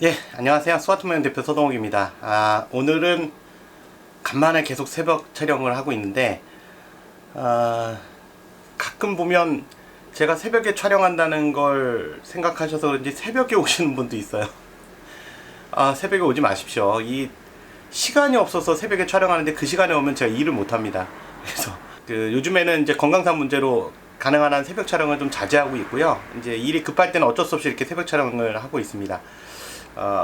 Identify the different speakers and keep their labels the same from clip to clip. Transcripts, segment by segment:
Speaker 1: 예, 안녕하세요. 스와트맨 대표 서동욱입니다. 오늘은 간만에 계속 새벽 촬영을 하고 있는데, 가끔 보면 제가 새벽에 촬영한다는 걸 생각하셔서 그런지 새벽에 오시는 분도 있어요. 새벽에 오지 마십시오. 이 시간이 없어서 새벽에 촬영하는데 그 시간에 오면 제가 일을 못 합니다. 그래서 요즘에는 이제 건강상 문제로 가능한 한 새벽 촬영을 좀 자제하고 있고요. 이제 일이 급할 때는 어쩔 수 없이 이렇게 새벽 촬영을 하고 있습니다.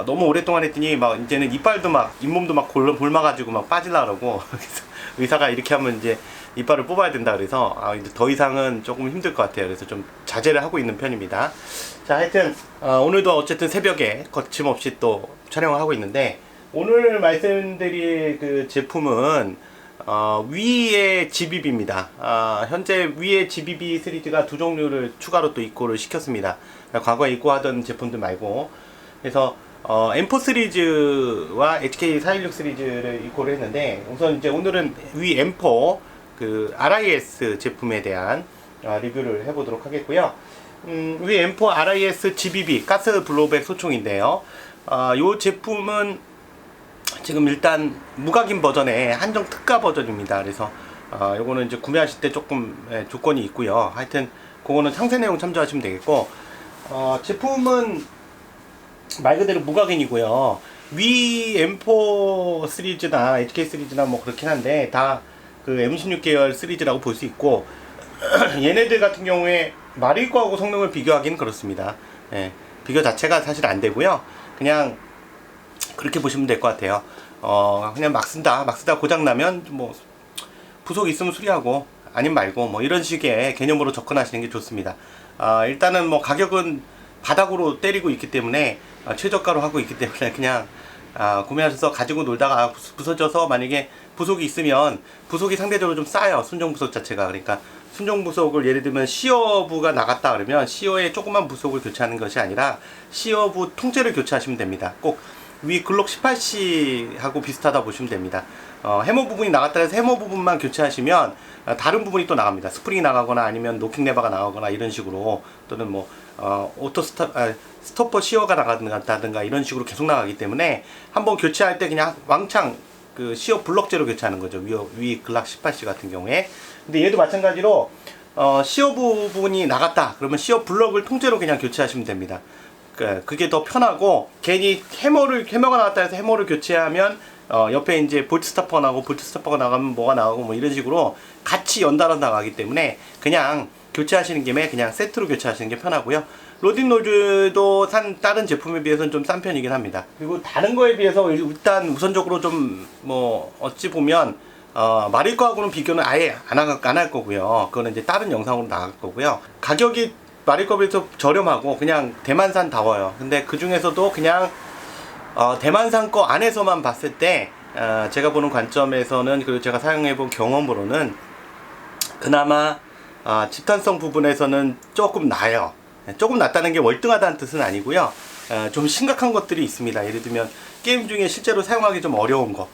Speaker 1: 너무 오랫동안 했더니 막 이제는 이빨도 막 잇몸도 막 골마가지고 막 빠질라 그러고 그래서 의사가 이렇게 하면 이제 이빨을 뽑아야 된다 그래서 이제 더 이상은 조금 힘들 것 같아요. 그래서 좀 자제를 하고 있는 편입니다. 자, 하여튼 오늘도 어쨌든 새벽에 거침없이 또 촬영을 하고 있는데, 오늘 말씀드릴 그 제품은 위의 GBB입니다. 현재 위의 GBB 시리즈가 두 종류를 추가로 또 입고를 시켰습니다. 과거에 입고하던 제품들 말고. 그래서 M4 시리즈와 HK416 시리즈를 입고를 했는데, 우선 이제 오늘은 위 M4 그 RIS 제품에 대한 리뷰를 해보도록 하겠고요. 위 M4 RIS GBB 가스 블로백 소총인데요. 이 제품은 지금 일단 무각인 버전의 한정 특가 버전입니다. 그래서 요거는 이제 구매하실 때 조금 조건이 있고요. 하여튼 그거는 상세 내용 참조하시면 되겠고, 제품은 말 그대로 무각인이고요. 위 M4 시리즈나 HK 시리즈나 뭐 그렇긴 한데 다 그 M16 계열 시리즈라고 볼 수 있고, 얘네들 같은 경우에 말일 거하고 성능을 비교하기는 그렇습니다. 비교 자체가 사실 안 되고요. 그냥 그렇게 보시면 될 것 같아요. 그냥 막 쓰다 고장나면 뭐 부속 있으면 수리하고 아님 말고 뭐 이런 식의 개념으로 접근하시는 게 좋습니다. 일단은 뭐 가격은 바닥으로 때리고 있기 때문에 최저가로 하고 있기 때문에 그냥 구매하셔서 가지고 놀다가 부서져서 만약에 부속이 있으면, 부속이 상대적으로 좀 싸요. 순정 부속 자체가. 그러니까 순정 부속을 예를 들면 시어부가 나갔다 그러면 시어의 조그만 부속을 교체하는 것이 아니라 시어부 통째로 교체하시면 됩니다. 꼭 위 글록 18C하고 비슷하다 보시면 됩니다. 해머 부분이 나갔다 해서 해머 부분만 교체하시면 다른 부분이 또 나갑니다. 스프링이 나가거나 아니면 노킹 레버가 나가거나 이런 식으로, 또는 뭐 스토퍼 시어가 나간다든가 이런 식으로 계속 나가기 때문에 한번 교체할 때 그냥 왕창 그 시어 블럭제로 교체하는 거죠. 위 글락 18C 같은 경우에. 근데 얘도 마찬가지로 시어 부분이 나갔다 그러면 시어 블럭을 통째로 그냥 교체하시면 됩니다. 그게 더 편하고, 괜히 해머가 나갔다 해서 해머를 교체하면 옆에 이제 볼트 스타퍼가 나가고, 볼트 스타퍼가 나가면 뭐가 나가고 뭐 이런 식으로 같이 연달아 나가기 때문에 그냥 교체하시는 김에 그냥 세트로 교체하시는 게 편하고요. 로딩 노즐도 다른 제품에 비해서는 좀 싼 편이긴 합니다. 그리고 다른 거에 비해서 일단 우선적으로 좀 뭐 어찌 보면 말일 거하고는 비교는 아예 안 할 거고요. 그거는 이제 다른 영상으로 나갈 거고요. 가격이 말일 거에 비해서 저렴하고 그냥 대만산 다워요. 근데 그 중에서도 그냥 대만산 거 안에서만 봤을 때 제가 보는 관점에서는, 그리고 제가 사용해본 경험으로는 그나마 집탄성 부분에서는 조금 나아요. 조금 낫다는 게 월등하다는 뜻은 아니고요. 좀 심각한 것들이 있습니다. 예를 들면 게임 중에 실제로 사용하기 좀 어려운 거,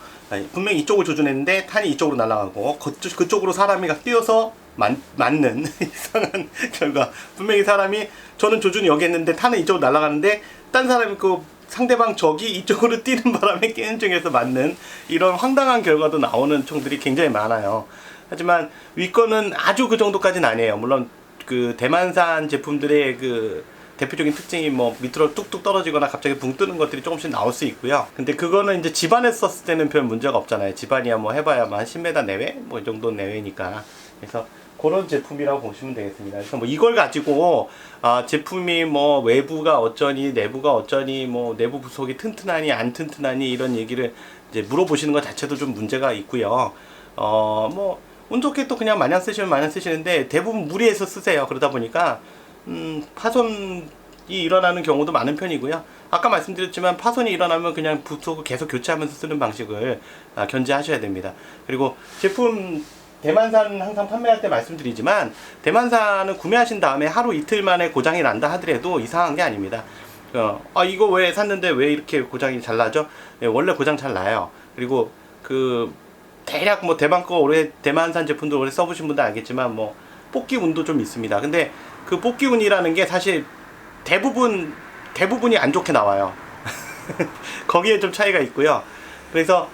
Speaker 1: 분명히 이쪽을 조준했는데 탄이 이쪽으로 날아가고 그쪽으로 사람이 뛰어서 맞는 이상한 결과. 분명히 사람이, 저는 조준이 여기 했는데 탄은 이쪽으로 날아가는데 딴 사람이 그 상대방 적이 이쪽으로 뛰는 바람에 게임 중에서 맞는 이런 황당한 결과도 나오는 총들이 굉장히 많아요. 하지만 위 거는 아주 그 정도까지는 아니에요. 물론 그 대만산 제품들의 그 대표적인 특징이 뭐 밑으로 뚝뚝 떨어지거나 갑자기 붕 뜨는 것들이 조금씩 나올 수 있고요. 근데 그거는 이제 집안에서 썼을 때는 별 문제가 없잖아요. 집안이야 뭐 해봐야 한 10m 내외? 뭐 이 정도 내외니까. 그래서 그런 제품이라고 보시면 되겠습니다. 그래서 뭐 이걸 가지고 제품이 뭐 외부가 어쩌니 내부가 어쩌니, 뭐 내부 부속이 튼튼하니 안 튼튼하니 이런 얘기를 이제 물어보시는 것 자체도 좀 문제가 있고요. 뭐 운 좋게 또 그냥 마냥 쓰시면 마냥 쓰시는데 대부분 무리해서 쓰세요. 그러다 보니까 파손이 일어나는 경우도 많은 편이고요. 아까 말씀드렸지만 파손이 일어나면 그냥 부속을 계속 교체하면서 쓰는 방식을 견제하셔야 됩니다. 그리고 제품 대만산 항상 판매할 때 말씀드리지만, 대만산은 구매하신 다음에 하루 이틀 만에 고장이 난다 하더라도 이상한 게 아닙니다. 이거 왜 샀는데 왜 이렇게 고장이 잘 나죠? 원래 고장 잘 나요. 그리고 대략 뭐 대만산 제품도 오래 써보신 분들 알겠지만 뭐 뽑기 운도 좀 있습니다. 근데 그 뽑기 운이라는 게 사실 대부분이 안 좋게 나와요. 거기에 좀 차이가 있고요. 그래서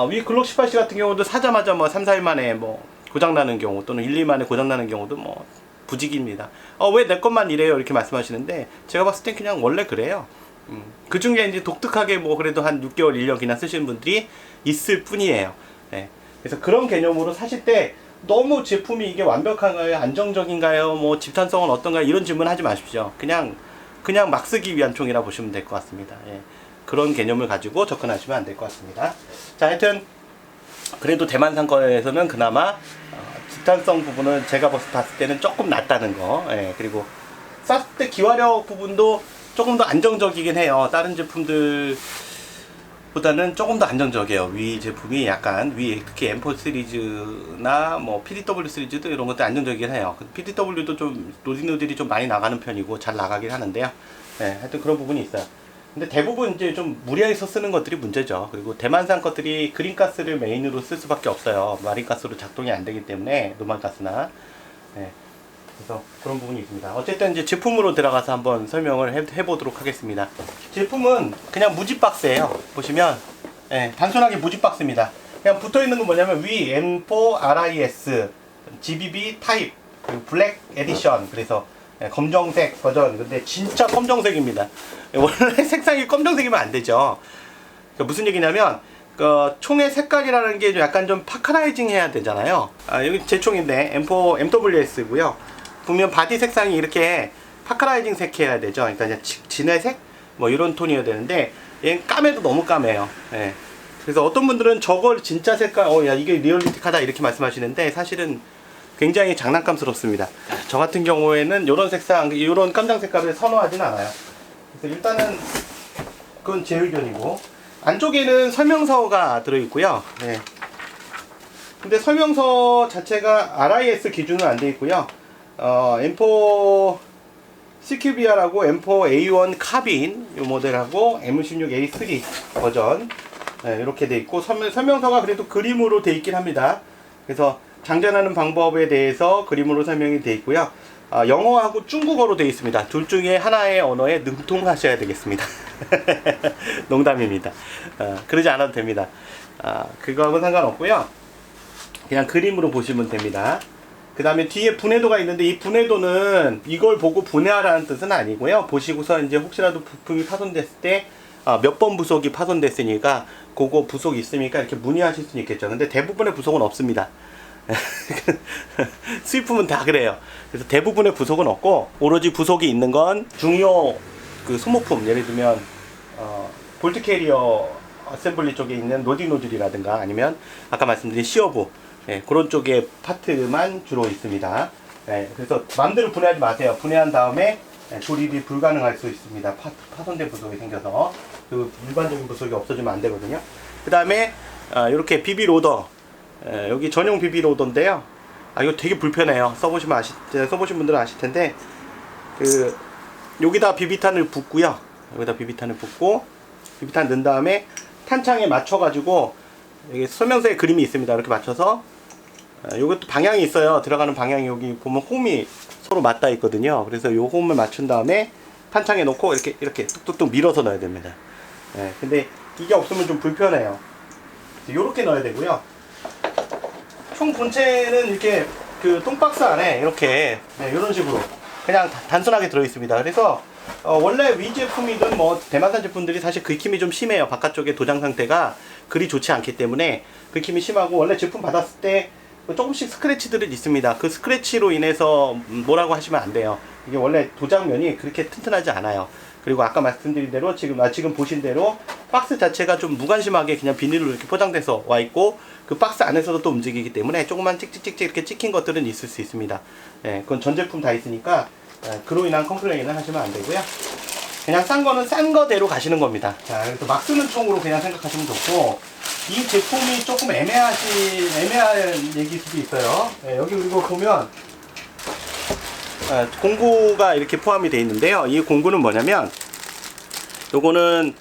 Speaker 1: 위 글록 18C 같은 경우도 사자마자 뭐 3, 4일 만에 뭐 고장나는 경우 또는 1, 2일 만에 고장나는 경우도 뭐 부직입니다. 왜 내 것만 이래요? 이렇게 말씀하시는데 제가 봤을 땐 그냥 원래 그래요. 그 중에 이제 독특하게 뭐 그래도 한 6개월, 1년 그냥 쓰시는 분들이 있을 뿐이에요. 네. 그래서 그런 개념으로 사실 때 너무 제품이 이게 완벽한가요? 안정적인가요? 뭐 집탄성은 어떤가요? 이런 질문 하지 마십시오. 그냥 막 쓰기 위한 총이라 보시면 될 것 같습니다. 예. 그런 개념을 가지고 접근하시면 안 될 것 같습니다. 자, 하여튼 그래도 대만산 거에서는 그나마 집탄성 부분은 제가 봤을 때는 조금 낫다는 거. 예. 그리고 쐈을 때 기화력 부분도 조금 더 안정적이긴 해요. 다른 제품들 보다는 조금 더 안정적이에요. 위 제품이 약간 특히 M4 시리즈나 뭐 PDW 시리즈도 이런 것도 안정적이긴 해요. PDW도 좀 노딜이 좀 많이 나가는 편이고 잘 나가긴 하는데요. 네, 하여튼 그런 부분이 있어요. 근데 대부분 이제 좀 무리해서 쓰는 것들이 문제죠. 그리고 대만산 것들이 그린가스를 메인으로 쓸 수밖에 없어요. 마린가스로 작동이 안 되기 때문에 노말가스나. 네. 그래서 그런 부분이 있습니다. 어쨌든 이제 제품으로 들어가서 한번 설명을 해보도록 하겠습니다. 제품은 그냥 무지 박스예요. 보시면 단순하게 무지 박스입니다. 그냥 붙어 있는 건 뭐냐면 위 M4 RIS GBB 타입 그리고 블랙 에디션 그래서 검정색 버전. 근데 진짜 검정색입니다. 원래 색상이 검정색이면 안 되죠. 그러니까 무슨 얘기냐면 총의 색깔이라는 게 약간 좀 파카라이징 해야 되잖아요. 여기 제 총인데 M4 MWS고요. 보면 바디 색상이 이렇게 파카라이징 색 해야 되죠. 그러니까 이제 진회색 뭐 이런 톤이어야 되는데 얘는 까매도 너무 까매요. 예. 그래서 어떤 분들은 저걸 진짜 색깔 야 이게 리얼리틱하다 이렇게 말씀하시는데 사실은 굉장히 장난감스럽습니다. 저 같은 경우에는 이런 색상, 이런 깜장 색깔을 선호하진 않아요. 그래서 일단은 그건 제 의견이고 안쪽에는 설명서가 들어있고요. 네. 근데 설명서 자체가 RIS 기준은 안 돼 있고요. M4 CQBR하고 M4 A1 카빈 이 모델하고 M16 A3 버전 이렇게 돼 있고 설명서가 그래도 그림으로 돼 있긴 합니다. 그래서 장전하는 방법에 대해서 그림으로 설명이 돼 있고요. 영어하고 중국어로 돼 있습니다. 둘 중에 하나의 언어에 능통하셔야 되겠습니다. 농담입니다. 그러지 않아도 됩니다. 그거하고는 상관없고요. 그냥 그림으로 보시면 됩니다. 그 다음에 뒤에 분해도가 있는데 이 분해도는 이걸 보고 분해하라는 뜻은 아니고요. 보시고서 이제 혹시라도 부품이 파손됐을 때 몇 번 부속이 파손됐으니까 그거 부속 있으니까 이렇게 문의하실 수는 있겠죠. 근데 대부분의 부속은 없습니다. 수입품은 다 그래요. 그래서 대부분의 부속은 없고 오로지 부속이 있는 건 중요 그 소모품 예를 들면 볼트 캐리어 어셈블리 쪽에 있는 로딩 노즐이라든가 아니면 아까 말씀드린 시어부 그런 쪽의 파트만 주로 있습니다. 그래서 마음대로 분해하지 마세요. 분해한 다음에 조립이 불가능할 수 있습니다. 파손된 부속이 생겨서 그 일반적인 부속이 없어지면 안 되거든요. 그 다음에 이렇게 비비 로더 여기 전용 비비 로더인데요. 이거 되게 불편해요. 써보신 분들은 아실 텐데 여기다 비비탄을 붓고요. 여기다 비비탄을 붓고 비비탄 넣은 다음에 탄창에 맞춰가지고 여기 설명서에 그림이 있습니다. 이렇게 맞춰서 요것도 방향이 있어요. 들어가는 방향이 여기 보면 홈이 서로 맞닿아 있거든요. 그래서 요 홈을 맞춘 다음에 탄창에 놓고 이렇게 뚝뚝뚝 밀어서 넣어야 됩니다. 근데 이게 없으면 좀 불편해요. 요렇게 넣어야 되고요. 총 본체는 이렇게 그 똥박스 안에 이렇게 이런 식으로 그냥 단순하게 들어 있습니다. 그래서 원래 위 제품이든 뭐 대만산 제품들이 사실 긁힘이 좀 심해요. 바깥쪽에 도장 상태가 그리 좋지 않기 때문에 긁힘이 심하고 원래 제품 받았을 때 조금씩 스크래치들이 있습니다. 그 스크래치로 인해서 뭐라고 하시면 안 돼요. 이게 원래 도장면이 그렇게 튼튼하지 않아요. 그리고 아까 말씀드린 대로 지금 보신 대로 박스 자체가 좀 무관심하게 그냥 비닐로 이렇게 포장돼서 와 있고 그 박스 안에서도 또 움직이기 때문에 조금만 찍찍찍찍 이렇게 찍힌 것들은 있을 수 있습니다. 그건 전 제품 다 있으니까 그로 인한 컴플레인은 하시면 안 되고요. 그냥 싼 거는 싼 거대로 가시는 겁니다. 자, 그래서 막 쓰는 총으로 그냥 생각하시면 좋고 이 제품이 조금 애매한 얘기일 수도 있어요. 여기 그리고 보면 공구가 이렇게 포함이 되어 있는데요. 이 공구는 뭐냐면 요거는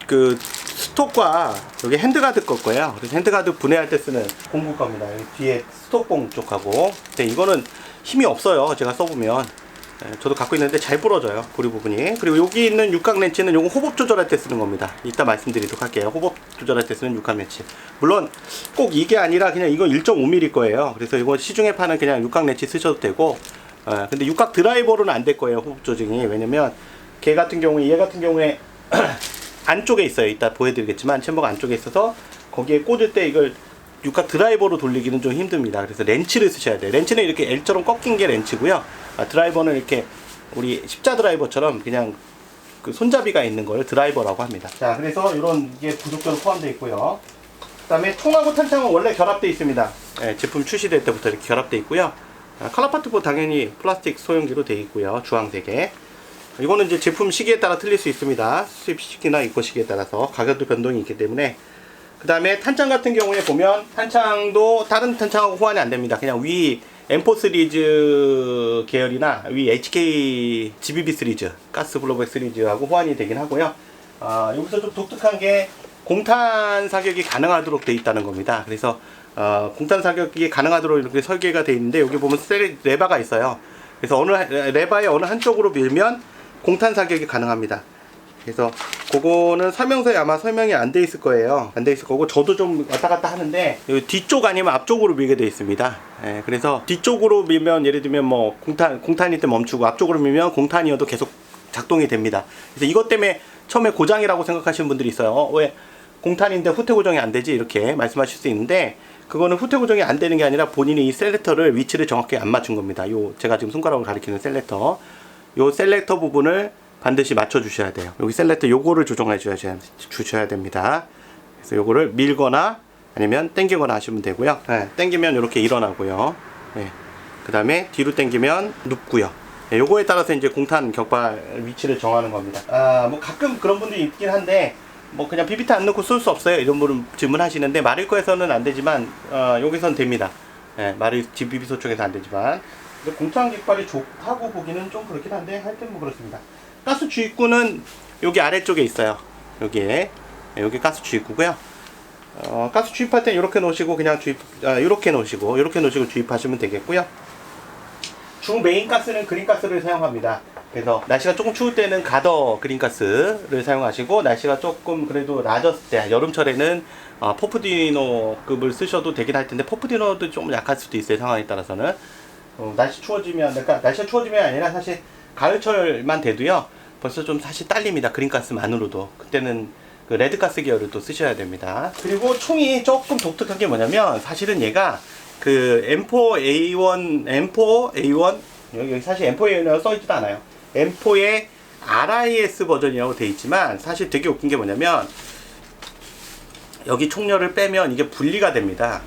Speaker 1: 그 스톡과 여기 핸드가드 거예요. 그래서 핸드가드 분해할 때 쓰는 공구 겁니다. 여기 뒤에 스톡봉 쪽하고. 근데 이거는 힘이 없어요. 제가 써보면 저도 갖고 있는데 잘 부러져요, 고리 부분이. 그리고 여기 있는 육각 렌치는 요거 호법 조절할 때 쓰는 겁니다. 이따 말씀드리도록 할게요. 호법 조절할 때 쓰는 육각 렌치. 물론 꼭 이게 아니라 그냥 이거 1.5mm 거예요. 그래서 이거 시중에 파는 그냥 육각 렌치 쓰셔도 되고, 근데 육각 드라이버로는 안 될 거예요, 호법 조정이. 왜냐면 얘 같은 경우에 안쪽에 있어요. 이따 보여드리겠지만 챔버가 안쪽에 있어서 거기에 꽂을 때 이걸 육각 드라이버로 돌리기는 좀 힘듭니다. 그래서 렌치를 쓰셔야 돼요. 렌치는 이렇게 L처럼 꺾인 게 렌치고요. 드라이버는 이렇게 우리 십자 드라이버처럼 그냥 그 손잡이가 있는 걸 드라이버라고 합니다. 자, 그래서 이런 게 부속적으로 포함되어 있고요. 그 다음에 총하고 탄창은 원래 결합되어 있습니다. 제품 출시될 때부터 이렇게 결합되어 있고요. 칼라파트보 당연히 플라스틱 소형기로 되어 있고요. 주황색에. 이거는 이제 제품 시기에 따라 틀릴 수 있습니다. 수입 시기나 입고 시기에 따라서 가격도 변동이 있기 때문에. 그 다음에 탄창 같은 경우에 보면 탄창도 다른 탄창하고 호환이 안 됩니다. 그냥 위 M4 시리즈 계열이나 위 HK GBB 시리즈, 가스 블로백 시리즈하고 호환이 되긴 하고요. 여기서 좀 독특한 게 공탄 사격이 가능하도록 되어 있다는 겁니다. 그래서 공탄 사격이 가능하도록 이렇게 설계가 되어 있는데 여기 보면 레바가 있어요. 그래서 레바의 어느 한쪽으로 밀면 공탄 사격이 가능합니다. 그래서 그거는 설명서에 아마 설명이 안 돼 있을 거예요. 안 돼 있을 거고 저도 좀 왔다 갔다 하는데 여기 뒤쪽 아니면 앞쪽으로 밀게 돼 있습니다. 그래서 뒤쪽으로 밀면 예를 들면 뭐 공탄일 때 멈추고 앞쪽으로 밀면 공탄이어도 계속 작동이 됩니다. 그래서 이것 때문에 처음에 고장이라고 생각하시는 분들이 있어요. 왜 공탄인데 후퇴 고정이 안 되지? 이렇게 말씀하실 수 있는데 그거는 후퇴 고정이 안 되는 게 아니라 본인이 이 셀렉터를 위치를 정확히 안 맞춘 겁니다. 요 제가 지금 손가락으로 가리키는 셀렉터, 요 셀렉터 부분을 반드시 맞춰 주셔야 돼요. 여기 셀렉터 요거를 조정해 주셔야 됩니다. 그래서 요거를 밀거나 아니면 당기거나 하시면 되고요. 당기면 이렇게 일어나고요. 그 다음에 뒤로 당기면 눕고요. 요거에 따라서 이제 공탄 격발 위치를 정하는 겁니다. 뭐 가끔 그런 분들이 있긴 한데 뭐 그냥 비비탄 안 넣고 쏠 수 없어요, 이런 분은 질문하시는데 마릴코에서는 안 되지만 여기선 됩니다. 마릴 GBB 쪽에서 안 되지만 공탄 격발이 좋다고 보기는 좀 그렇긴 한데 하여튼 뭐 그렇습니다. 가스 주입구는 여기 아래쪽에 있어요. 여기에 여기 가스 주입구고요. 가스 주입할 때 이렇게 놓으시고 그냥 이렇게 놓으시고 주입하시면 되겠고요. 주 메인 가스는 그린가스를 사용합니다. 그래서 날씨가 조금 추울 때는 가더 그린가스를 사용하시고 날씨가 조금 그래도 낮았을 때 여름철에는 포프디노급을 쓰셔도 되긴 할 텐데 포프디노도 좀 약할 수도 있어요, 상황에 따라서는. 날씨 추워지면, 그러니까 날씨가 추워지면 아니라 사실 가을철만 돼도요 벌써 좀 사실 딸립니다, 그린가스만으로도. 그때는 그 레드가스 계열을 또 쓰셔야 됩니다. 그리고 총이 조금 독특한 게 뭐냐면 사실은 얘가 그 M4A1 여기 사실 M4A1이라고 써있지도 않아요. M4의 RIS 버전이라고 돼 있지만 사실 되게 웃긴 게 뭐냐면 여기 총열을 빼면 이게 분리가 됩니다.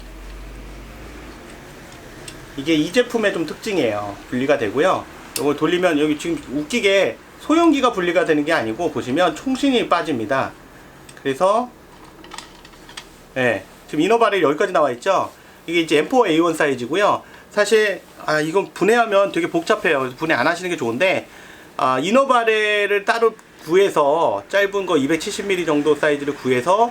Speaker 1: 이게 이 제품의 좀 특징이에요. 분리가 되고요. 이걸 돌리면 여기 지금 웃기게 소형기가 분리가 되는 게 아니고 보시면 총신이 빠집니다. 그래서 지금 이너바렐이 여기까지 나와 있죠. 이게 이제 M4A1 사이즈고요. 사실 이건 분해하면 되게 복잡해요. 그래서 분해 안 하시는 게 좋은데 이너바렐을 따로 구해서 짧은 거 270mm 정도 사이즈를 구해서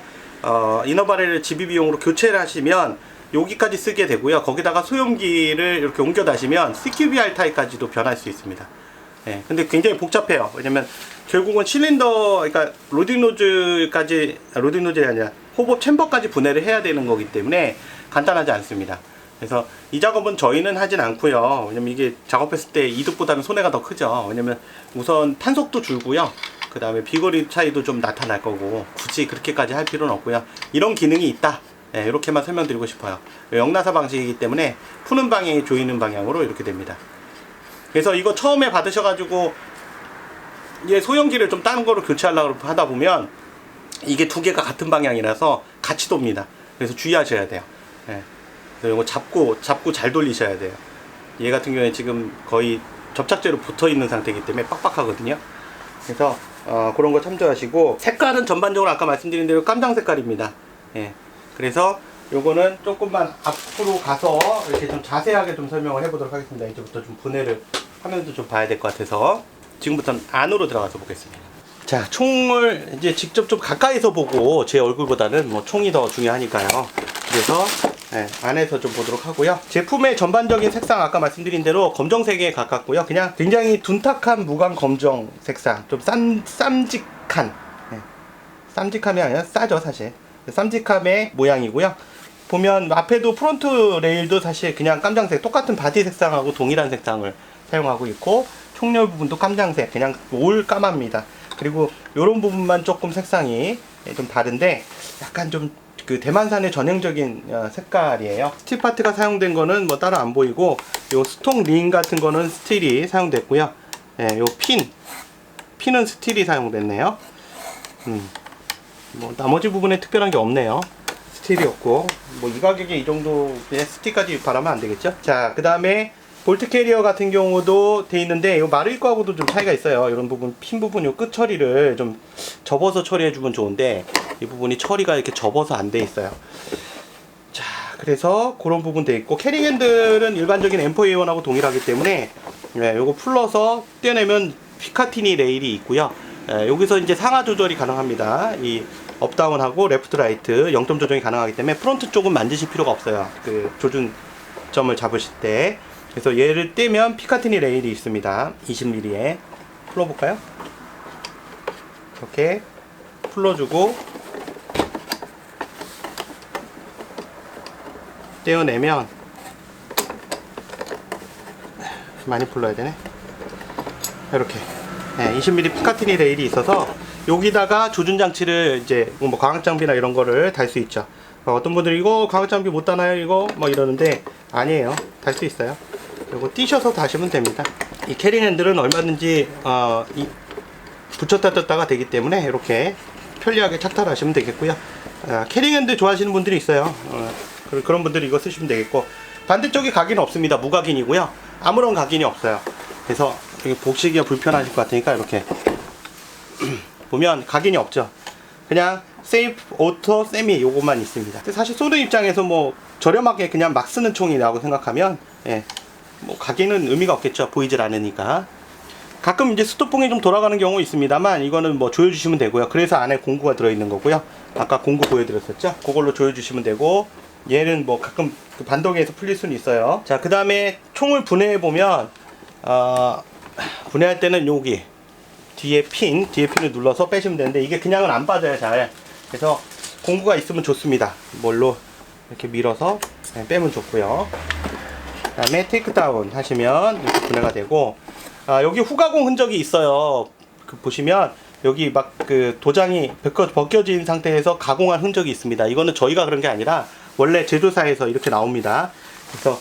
Speaker 1: 이너바렐을 GBB용으로 교체를 하시면 여기까지 쓰게 되고요. 거기다가 소형기를 이렇게 옮겨 다시면 CQBR 타입까지도 변할 수 있습니다. 근데 굉장히 복잡해요. 왜냐면 결국은 실린더, 그러니까 로딩 노즐이 아니라 호법 챔버까지 분해를 해야 되는 거기 때문에 간단하지 않습니다. 그래서 이 작업은 저희는 하진 않고요. 왜냐면 이게 작업했을 때 이득보다는 손해가 더 크죠. 왜냐면 우선 탄속도 줄고요. 그 다음에 비거리 차이도 좀 나타날 거고 굳이 그렇게까지 할 필요는 없고요. 이런 기능이 있다, 이렇게만 설명드리고 싶어요. 영나사 방식이기 때문에 푸는 방향이 조이는 방향으로 이렇게 됩니다. 그래서 이거 처음에 받으셔가지고 이게 소형기를 좀 다른 거로 교체하려고 하다 보면 이게 두 개가 같은 방향이라서 같이 돕니다. 그래서 주의하셔야 돼요. 그래서 이거 잡고 잘 돌리셔야 돼요. 얘 같은 경우에 지금 거의 접착제로 붙어 있는 상태이기 때문에 빡빡하거든요. 그래서 그런 거 참조하시고, 색깔은 전반적으로 아까 말씀드린 대로 깜장 색깔입니다. 그래서 요거는 조금만 앞으로 가서 이렇게 좀 자세하게 좀 설명을 해보도록 하겠습니다. 이제부터 좀 분해를 하면서 좀 봐야 될 것 같아서 지금부터는 안으로 들어가서 보겠습니다. 자, 총을 이제 직접 좀 가까이서 보고 제 얼굴보다는 뭐 총이 더 중요하니까요. 그래서 안에서 좀 보도록 하고요. 제품의 전반적인 색상 아까 말씀드린 대로 검정색에 가깝고요. 그냥 굉장히 둔탁한 무광 검정 색상, 좀 쌈직한, 쌈직함이 아니라 싸죠 사실. 쌈직함의 모양이고요. 보면 앞에도 프론트 레일도 사실 그냥 깜장색, 똑같은 바디 색상하고 동일한 색상을 사용하고 있고, 총열 부분도 깜장색, 그냥 올 까맣니다. 그리고 이런 부분만 조금 색상이 좀 다른데 약간 좀 그 대만산의 전형적인 색깔이에요. 스틸 파트가 사용된 거는 뭐 따로 안 보이고, 요 스톡 링 같은 거는 스틸이 사용됐고요. 요 핀은 스틸이 사용됐네요. 뭐 나머지 부분에 특별한 게 없네요. 스틸이었고, 뭐 이 가격에 이 정도 그냥 스틸까지 바라면 안 되겠죠. 자, 그 다음에 볼트 캐리어 같은 경우도 돼 있는데, 이 마르이 거하고도 좀 차이가 있어요. 이런 부분, 핀 부분, 요 끝 처리를 좀 접어서 처리해 주면 좋은데, 이 부분이 처리가 이렇게 접어서 안 돼 있어요. 자, 그래서 그런 부분 돼 있고, 캐링 핸들은 일반적인 M4A1하고 동일하기 때문에, 요거 풀러서 떼내면 피카티니 레일이 있고요. 여기서 이제 상하 조절이 가능합니다. 이 업다운하고 레프트 라이트 0점 조정이 가능하기 때문에 프론트 쪽은 만지실 필요가 없어요. 그 조준점을 잡으실 때. 그래서 얘를 떼면 피카티니 레일이 있습니다. 20mm에 풀어볼까요? 이렇게 풀어주고 떼어내면, 많이 풀러야 되네. 이렇게 20mm 피카티니 레일이 있어서 여기다가 조준 장치를 이제 뭐 광학 장비나 이런 거를 달 수 있죠. 어떤 분들이 이거 광학 장비 못 다나요 이거 뭐 이러는데, 아니에요. 달 수 있어요. 이거 띄셔서 다시면 됩니다. 이 캐링 핸들은 얼마든지 붙였다 떴다가 되기 때문에 이렇게 편리하게 착탈하시면 되겠고요. 캐링 핸들 좋아하시는 분들이 있어요. 그런 분들이 이거 쓰시면 되겠고, 반대쪽에 각인은 없습니다. 무각인이고요. 아무런 각인이 없어요. 그래서 보시기가 불편하실 것 같으니까 이렇게 보면 각인이 없죠. 그냥 세이프, 오토, 세미 요것만 있습니다. 사실 쏘는 입장에서 뭐 저렴하게 그냥 막 쓰는 총이라고 생각하면 뭐 각인은 의미가 없겠죠. 보이질 않으니까. 가끔 이제 스토봉이 좀 돌아가는 경우 있습니다만, 이거는 뭐 조여주시면 되고요. 그래서 안에 공구가 들어있는 거고요. 아까 공구 보여드렸었죠. 그걸로 조여주시면 되고, 얘는 뭐 가끔 그 반동에서 풀릴 수는 있어요. 자, 그 다음에 총을 분해해 보면 분해할 때는 여기 뒤에 핀을 눌러서 빼시면 되는데, 이게 그냥은 안 빠져요 잘. 그래서 공구가 있으면 좋습니다. 뭘로 이렇게 밀어서 빼면 좋고요. 그 다음에 테이크다운 하시면 이렇게 분해가 되고, 여기 후가공 흔적이 있어요. 보시면 여기 막 그 도장이 벗겨진 상태에서 가공한 흔적이 있습니다. 이거는 저희가 그런 게 아니라 원래 제조사에서 이렇게 나옵니다. 그래서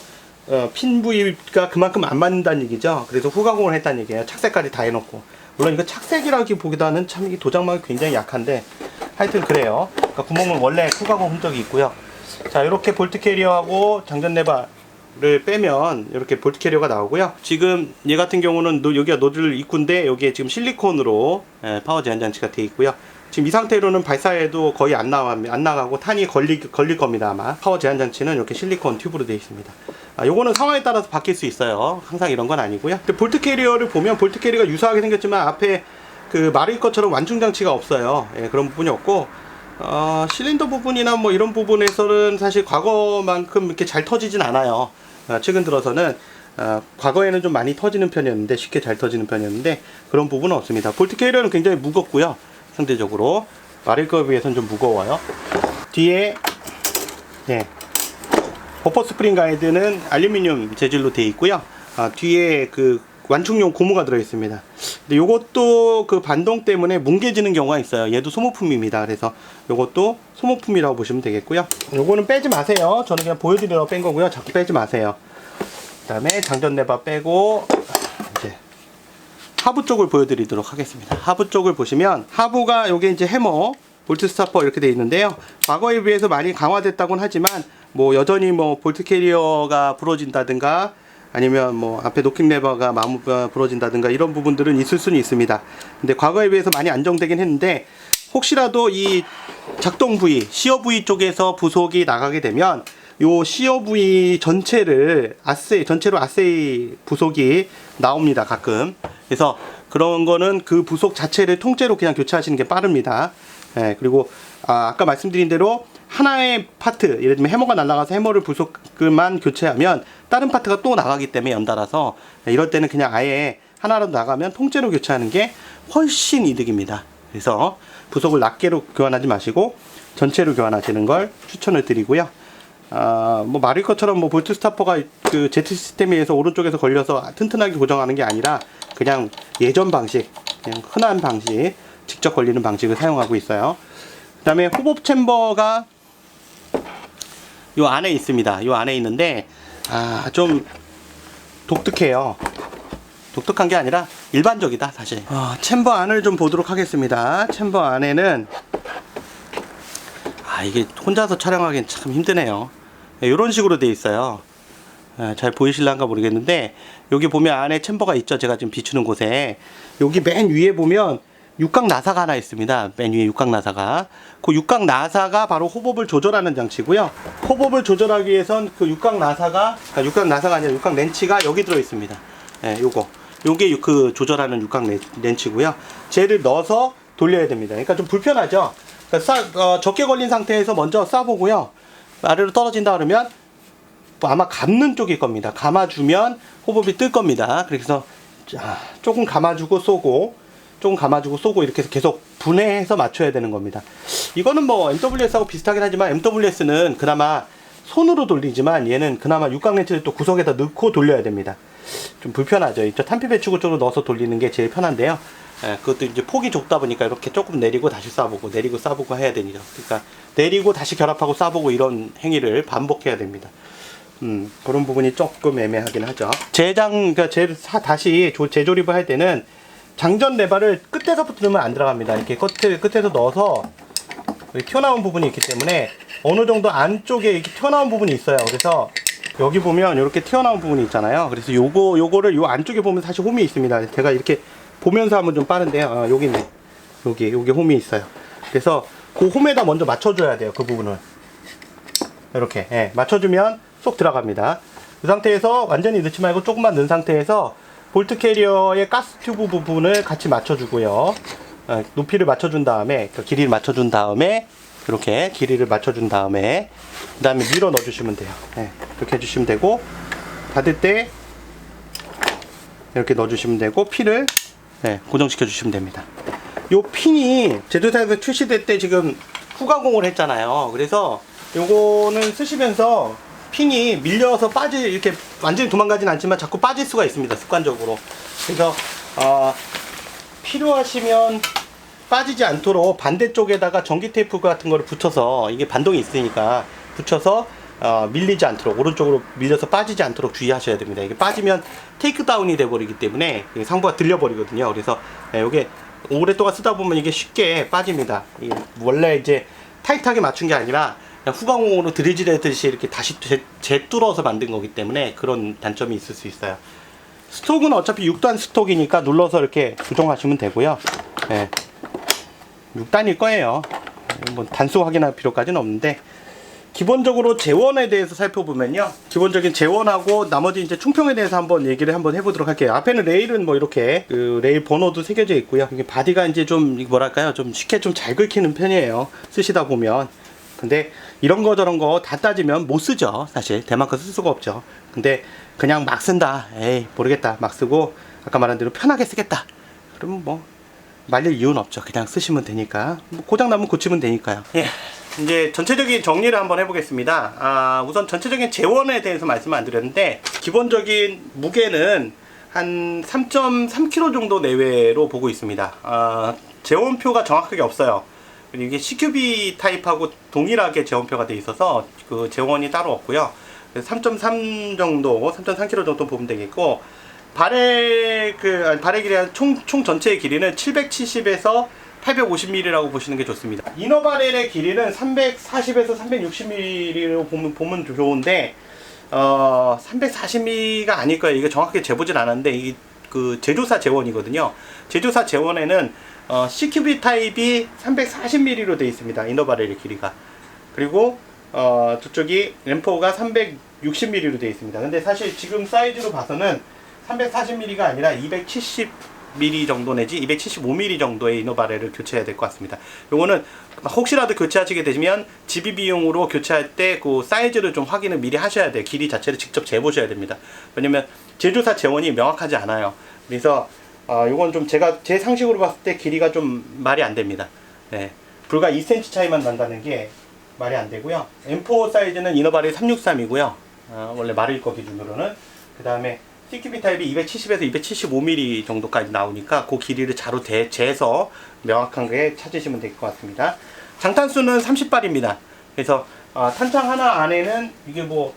Speaker 1: 핀 부위가 그만큼 안 맞는다는 얘기죠. 그래서 후가공을 했다는 얘기예요. 착색까지 다 해놓고. 물론 이거 착색이라기보다는 참 이게 도장막이 굉장히 약한데, 하여튼 그래요. 그러니까 구멍은 원래 후가공 흔적이 있고요. 자, 이렇게 볼트 캐리어하고 장전 레버를 빼면 이렇게 볼트 캐리어가 나오고요. 지금 얘 같은 경우는 여기가 노즐 입구인데, 여기에 지금 실리콘으로 파워 제한 장치가 되어 있고요. 지금 이 상태로는 발사해도 거의 안 나가고 탄이 걸릴 겁니다. 아마 파워 제한 장치는 이렇게 실리콘 튜브로 되어 있습니다. 요거는 상황에 따라서 바뀔 수 있어요. 항상 이런 건 아니고요. 근데 볼트 캐리어를 보면 볼트 캐리어가 유사하게 생겼지만 앞에 그 마르이 것처럼 완충 장치가 없어요. 그런 부분이 없고, 실린더 부분이나 뭐 이런 부분에서는 사실 과거만큼 이렇게 잘 터지진 않아요. 최근 들어서는 과거에는 좀 많이 터지는 편이었는데, 쉽게 잘 터지는 편이었는데, 그런 부분은 없습니다. 볼트 캐리어는 굉장히 무겁고요. 상대적으로 마르이 거에 비해서는 좀 무거워요. 뒤에 버퍼 스프링 가이드는 알루미늄 재질로 되어 있고요. 뒤에 그 완충용 고무가 들어 있습니다. 근데 요것도 그 반동 때문에 뭉개지는 경우가 있어요. 얘도 소모품입니다. 그래서 요것도 소모품이라고 보시면 되겠고요. 요거는 빼지 마세요. 저는 그냥 보여드리려고 뺀 거고요. 자꾸 빼지 마세요. 그 다음에 장전 레버 빼고, 이제 하부 쪽을 보여드리도록 하겠습니다. 하부 쪽을 보시면, 하부가 요게 이제 해머, 볼트 스타퍼 이렇게 되어 있는데요. 과거에 비해서 많이 강화됐다고는 하지만, 뭐 여전히 뭐 볼트 캐리어가 부러진다든가, 아니면 뭐 앞에 노킹 레버가 부러진다든가 이런 부분들은 있을 수는 있습니다. 근데 과거에 비해서 많이 안정되긴 했는데, 혹시라도 이 작동 부위, 시어 부위 쪽에서 부속이 나가게 되면 요 시어 부위 전체로 아세이 부속이 나옵니다, 가끔. 그래서 그런 거는 그 부속 자체를 통째로 그냥 교체하시는 게 빠릅니다. 그리고 아까 말씀드린 대로 하나의 파트, 예를 들면 해머가 날아가서 해머를 부속만 교체하면 다른 파트가 또 나가기 때문에 연달아서, 이럴 때는 그냥 아예 하나라도 나가면 통째로 교체하는 게 훨씬 이득입니다. 그래서 부속을 낱개로 교환하지 마시고 전체로 교환하시는 걸 추천을 드리고요. 뭐 말일 것처럼 뭐 볼트 스타퍼가 그 Z 시스템에 의해서 오른쪽에서 걸려서 튼튼하게 고정하는 게 아니라 그냥 예전 방식, 그냥 흔한 방식, 직접 걸리는 방식을 사용하고 있어요. 그 다음에 호법 챔버가 요 안에 있습니다. 요 안에 있는데 좀 독특해요. 독특한 게 아니라 일반적이다 사실. 챔버 안을 좀 보도록 하겠습니다. 챔버 안에는 이게 혼자서 촬영하기엔 참 힘드네요. 이런 식으로 돼 있어요. 잘 보이실란가 모르겠는데 여기 보면 안에 챔버가 있죠. 제가 지금 비추는 곳에 여기 맨 위에 보면 육각 나사가 하나 있습니다. 맨 위에 육각 나사가, 그 육각 나사가 바로 호법을 조절하는 장치고요. 호법을 조절하기 위해선 그 육각 나사가 아니라 육각 렌치가 여기 들어 있습니다. 요게 그 조절하는 육각 렌치고요. 쟤를 넣어서 돌려야 됩니다. 그러니까 좀 불편하죠. 그러니까 적게 걸린 상태에서 먼저 쏴보고요. 아래로 떨어진다 그러면 아마 감는 쪽일 겁니다. 감아주면 호법이 뜰 겁니다. 그래서 조금 감아주고 쏘고, 이렇게 해서 계속 분해해서 맞춰야 되는 겁니다. 이거는 뭐 MWS하고 비슷하긴 하지만 MWS는 그나마 손으로 돌리지만 얘는 그나마 육각 렌치를 또 구석에다 넣고 돌려야 됩니다. 좀 불편하죠. 이쪽 탄피 배치구 쪽으로 넣어서 돌리는 게 제일 편한데요. 그것도 이제 폭이 좁다 보니까 이렇게 조금 내리고 다시 쏴보고 내리고 쏴보고 해야 되죠. 그러니까 내리고 다시 결합하고 쏴보고 이런 행위를 반복해야 됩니다. 그런 부분이 조금 애매하긴 하죠. 그러니까 다시 재조립을 할 때는 장전 레바를 끝에서부터 넣으면 안 들어갑니다. 이렇게 끝에서 넣어서 튀어나온 부분이 있기 때문에 어느 정도 안쪽에 이렇게 튀어나온 부분이 있어요. 그래서 여기 보면 이렇게 튀어나온 부분이 있잖아요. 그래서 요거를 요 안쪽에 보면 사실 홈이 있습니다. 제가 이렇게 보면서 하면 좀 빠른데요. 여기 있네. 여기 홈이 있어요. 그래서 그 홈에다 먼저 맞춰줘야 돼요. 그 부분을 이렇게 맞춰주면 쏙 들어갑니다. 그 상태에서 완전히 넣지 말고 조금만 넣은 상태에서 볼트 캐리어의 가스 튜브 부분을 같이 맞춰주고요. 높이를 맞춰준 다음에, 길이를 맞춰준 다음에, 이렇게 길이를 맞춰준 다음에, 그 다음에 밀어 넣어주시면 돼요. 이렇게 해주시면 되고, 닫을 때 이렇게 넣어주시면 되고, 필을 고정시켜 주시면 됩니다. 요 핀이 제조사에서 출시될 때 지금 후가공을 했잖아요. 그래서 요거는 쓰시면서 핀이 밀려서 이렇게 완전히 도망가진 않지만 자꾸 빠질 수가 있습니다. 습관적으로. 그래서 필요하시면 빠지지 않도록 반대쪽에다가 전기 테이프 같은 거를 붙여서, 이게 반동이 있으니까 붙여서 밀리지 않도록, 오른쪽으로 밀려서 빠지지 않도록 주의하셔야 됩니다. 이게 빠지면 테이크다운이 돼 버리기 때문에 상부가 들려 버리거든요. 그래서 이게 오랫동안 쓰다 보면 이게 쉽게 빠집니다. 원래 이제 타이트하게 맞춘 게 아니라 그냥 후광으로 드리즐하듯이 이렇게 다시 재뚫어서 만든 거기 때문에 그런 단점이 있을 수 있어요. 스톡은 어차피 6단 스톡이니까 눌러서 이렇게 조정하시면 되고요. 6단일 거예요. 뭐 단수 확인할 필요까지는 없는데, 기본적으로 제원에 대해서 살펴보면요, 기본적인 제원하고 나머지 이제 충평에 대해서 한번 얘기를 해보도록 할게요. 앞에는 레일은 뭐 이렇게 그 레일 번호도 새겨져 있고요. 이게 바디가 이제 좀 뭐랄까요, 좀 쉽게 좀 잘 긁히는 편이에요, 쓰시다 보면. 근데 이런 거 저런 거 다 따지면 못 쓰죠. 사실 대만큼 쓸 수가 없죠. 근데 그냥 막 쓴다, 에이 모르겠다, 막 쓰고 아까 말한 대로 편하게 쓰겠다, 그러면 뭐 말릴 이유는 없죠. 그냥 쓰시면 되니까, 뭐 고장 나면 고치면 되니까요. 이제 전체적인 정리를 한번 해보겠습니다. 우선 전체적인 제원에 대해서 말씀을 안 드렸는데, 기본적인 무게는 한 3.3kg 정도 내외로 보고 있습니다. 제원표가 정확하게 없어요. 이게 CQB 타입하고 동일하게 제원표가 돼 있어서 그 제원이 따로 없고요. 3.3 정도, 3.3kg 정도 보면 되겠고, 발의 길이 총 전체의 길이는 770에서 850mm라고 보시는 게 좋습니다. 이너 바렐의 길이는 340에서 360mm로 보면 좋은데, 340mm가 아닐 거예요. 이게 정확하게 재보진 않았는데, 이게 그 제조사 제원이거든요. 제조사 제원에는 CQB 타입이 340mm로 되어 있습니다. 이너 바렐의 길이가. 그리고 저쪽이 램퍼가 360mm로 되어 있습니다. 근데 사실 지금 사이즈로 봐서는 340mm가 아니라 270mm 정도 내지 275mm 정도의 이너바렐을 교체해야 될 것 같습니다. 요거는 혹시라도 교체하시게 되면 GBB용으로 교체할 때 그 사이즈를 좀 확인을 미리 하셔야 돼요. 길이 자체를 직접 재보셔야 됩니다. 왜냐면 제조사 재원이 명확하지 않아요. 그래서 요건 좀 제가 제 상식으로 봤을 때 길이가 좀 말이 안 됩니다. 네. 불과 2cm 차이만 난다는 게 말이 안 되고요. M4 사이즈는 이너바렐 363이고요. 원래 마릴 거 기준으로는. 그 다음에 CQB 타입이 270에서 275mm 정도까지 나오니까 그 길이를 자로 재서 명확하게 찾으시면 될 것 같습니다. 장탄수는 30발입니다. 그래서 탄창 하나 안에는 이게 뭐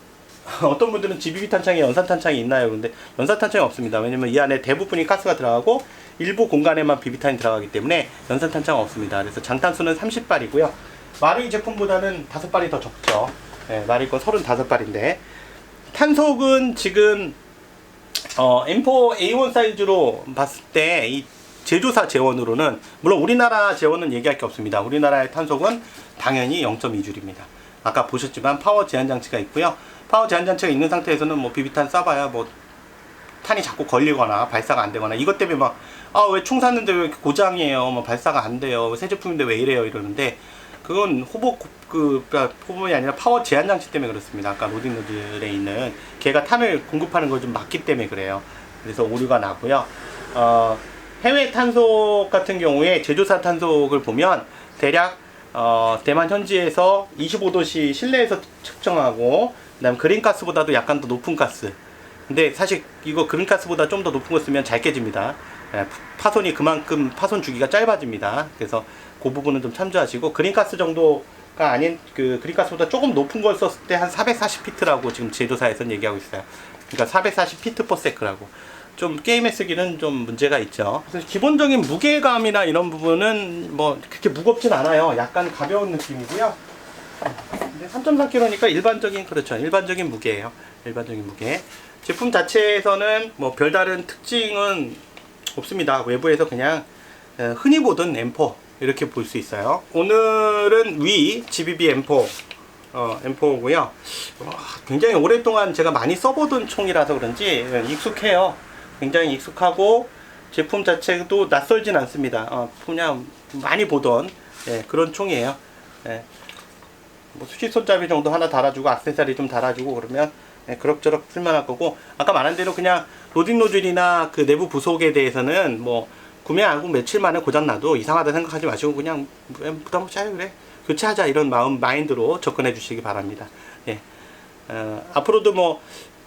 Speaker 1: 어떤 분들은 GBB 탄창에 연산 탄창이 있나요? 근데 연산 탄창이 없습니다. 왜냐면 이 안에 대부분이 가스가 들어가고 일부 공간에만 비비탄이 들어가기 때문에 연산 탄창은 없습니다. 그래서 장탄수는 30발이고요. 마릴 제품보다는 5발이 더 적죠. 네, 마릴 건 35발인데 탄속은 지금 M4 A1 사이즈로 봤을 때 이 제조사 재원으로는 물론 우리나라 재원은 얘기할 게 없습니다. 우리나라의 탄속은 당연히 0.2줄입니다. 아까 보셨지만 파워 제한 장치가 있고요. 파워 제한 장치가 있는 상태에서는 뭐 비비탄 쏴봐야 뭐 탄이 자꾸 걸리거나 발사가 안 되거나 이것 때문에 막 왜 총 샀는데 왜 이렇게 고장이에요, 뭐 발사가 안 돼요, 새 제품인데 왜 이래요 이러는데 그건 호복이 아니라 파워 제한 장치 때문에 그렇습니다. 아까 로딩 노즐에 있는 걔가 탄을 공급하는 걸 좀 막기 때문에 그래요. 그래서 오류가 나고요. 해외 탄속 같은 경우에 제조사 탄속을 보면 대략 대만 현지에서 25도씨 실내에서 측정하고 그다음 그린가스보다도 약간 더 높은 가스. 근데 사실 이거 그린가스보다 좀 더 높은 거 쓰면 잘 깨집니다. 파손이 그만큼 파손 주기가 짧아집니다. 그래서 그 부분은 좀 참조하시고 그린가스 정도가 아닌 그 그린가스보다 조금 높은 걸 썼을 때 한 440피트라고 지금 제조사에서는 얘기하고 있어요. 그러니까 440피트 퍼 세크라고. 좀 게임에 쓰기는 좀 문제가 있죠. 그래서 기본적인 무게감이나 이런 부분은 뭐 그렇게 무겁진 않아요. 약간 가벼운 느낌이고요. 근데 3.3kg니까 일반적인 무게예요. 일반적인 무게. 제품 자체에서는 뭐 별다른 특징은 없습니다. 외부에서 그냥 흔히 보던 M4 이렇게 볼 수 있어요. 오늘은 위 GBB M4 M4고요. 굉장히 오랫동안 제가 많이 써보던 총이라서 그런지 익숙해요. 굉장히 익숙하고 제품 자체도 낯설진 않습니다. 그냥 많이 보던 그런 총이에요. 뭐 수직 손잡이 정도 하나 달아주고 액세서리 좀 달아주고 그러면 그럭저럭 쓸만할 거고, 아까 말한 대로 그냥 로딩 노즐이나 그 내부 부속에 대해서는 뭐 구매하고 며칠 만에 고장 나도 이상하다 생각하지 마시고 그냥 부담 없이 그래 교체하자 이런 마인드로 접근해 주시기 바랍니다. 앞으로도 뭐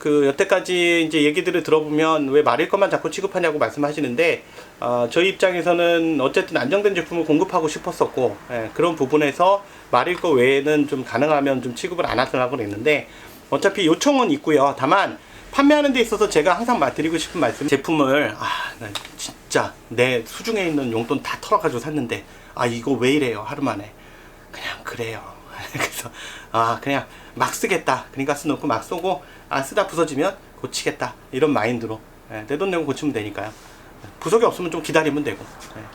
Speaker 1: 그 여태까지 이제 얘기들을 들어보면 왜 마릴 것만 자꾸 취급하냐고 말씀하시는데 저희 입장에서는 어쨌든 안정된 제품을 공급하고 싶었었고 그런 부분에서 마릴 거 외에는 좀 가능하면 좀 취급을 안 하려고 했는데 어차피 요청은 있고요. 다만 판매하는 데 있어서 제가 항상 드리고 싶은 말씀, 제품을 나 진짜 내 수중에 있는 용돈 다 털어가지고 샀는데 이거 왜 이래요 하루 만에 그냥 그래요. 그래서 그냥 막 쓰겠다, 그린가스 넣고 막 쏘고 쓰다 부서지면 고치겠다 이런 마인드로 내 돈 내고 고치면 되니까요. 부속이 없으면 좀 기다리면 되고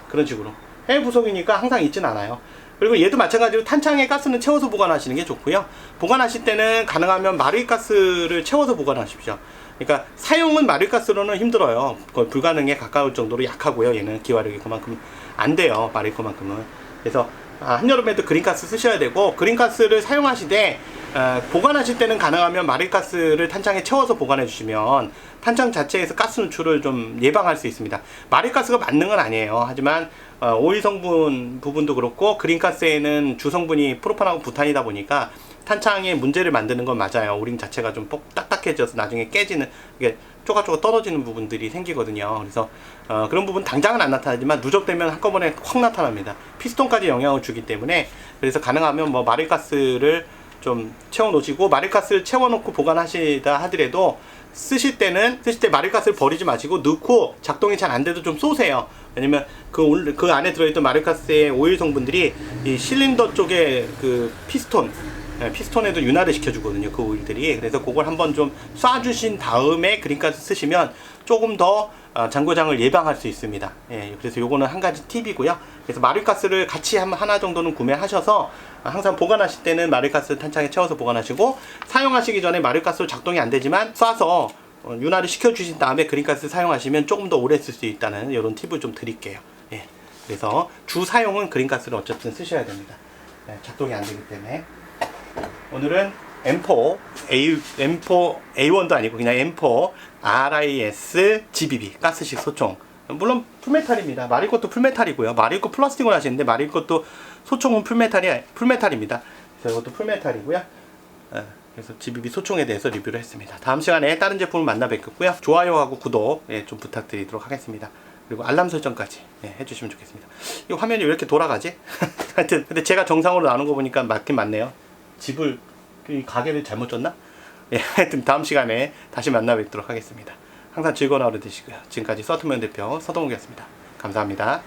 Speaker 1: 그런 식으로. 해외 부속이니까 항상 있진 않아요. 그리고 얘도 마찬가지로 탄창에 가스는 채워서 보관하시는 게 좋고요. 보관하실 때는 가능하면 마릴가스를 채워서 보관하십시오. 그러니까 사용은 마릴가스로는 힘들어요. 거의 불가능에 가까울 정도로 약하고요. 얘는 기화력이 그만큼 안 돼요. 마릴 것만큼은. 그래서 한여름에도 그린가스 쓰셔야 되고, 그린가스를 사용하시되 보관하실 때는 가능하면 마릴가스를 탄창에 채워서 보관해 주시면 탄창 자체에서 가스 누출을 좀 예방할 수 있습니다. 마릴가스가 맞는 건 아니에요. 하지만 오일 성분 부분도 그렇고 그린가스에는 주성분이 프로판하고 부탄이다 보니까 탄창에 문제를 만드는 건 맞아요. 오링 자체가 좀 딱딱해져서 나중에 깨지는, 이게 쪼가쪼가 떨어지는 부분들이 생기거든요. 그래서 그런 부분 당장은 안 나타나지만 누적되면 한꺼번에 확 나타납니다. 피스톤까지 영향을 주기 때문에. 그래서 가능하면 뭐 마릴가스를 좀 채워 놓으시고, 마릴가스를 채워 놓고 보관하시다 하더라도 쓰실 때 마릴가스를 버리지 마시고 넣고 작동이 잘 안 돼도 좀 쏘세요. 왜냐면 그 안에 들어있던 마릴가스의 오일 성분들이 이 실린더 쪽에 그 피스톤에도 윤활을 시켜주거든요, 그 오일들이. 그래서 그걸 한번 좀 쏴주신 다음에 그린가스 쓰시면 조금 더 잔고장을 예방할 수 있습니다. 그래서 요거는 한 가지 팁이고요. 그래서 마릴가스를 같이 하나 정도는 구매하셔서 항상 보관하실 때는 마릴가스 탄창에 채워서 보관하시고, 사용하시기 전에 마릴가스로 작동이 안 되지만 쏴서 윤활을 시켜주신 다음에 그린가스 사용하시면 조금 더 오래 쓸 수 있다는 이런 팁을 좀 드릴게요. 예. 그래서 주 사용은 그린가스를 어쨌든 쓰셔야 됩니다. 예, 작동이 안 되기 때문에. 오늘은 M4, M4 A1도 아니고 그냥 M4 RIS GBB 가스식 소총. 물론 풀메탈입니다. 마릴 것도 풀메탈이고요. 마릴 거 플라스틱으로 하시는데 마릴 것도 소총은 풀메탈입니다. 그래서 이것도 풀메탈이고요. 그래서 GBB 소총에 대해서 리뷰를 했습니다. 다음 시간에 다른 제품을 만나 뵙겠고요. 좋아요하고 구독 좀 부탁드리도록 하겠습니다. 그리고 알람 설정까지 해주시면 좋겠습니다. 이 화면이 왜 이렇게 돌아가지? 하여튼 근데 제가 정상으로 나오는 거 보니까 맞긴 맞네요. 집을 이 가게를 잘못 줬나? 하여튼 다음 시간에 다시 만나 뵙도록 하겠습니다. 항상 즐거운 하루 되시고요. 지금까지 서트맨 대표 서동욱이었습니다. 감사합니다.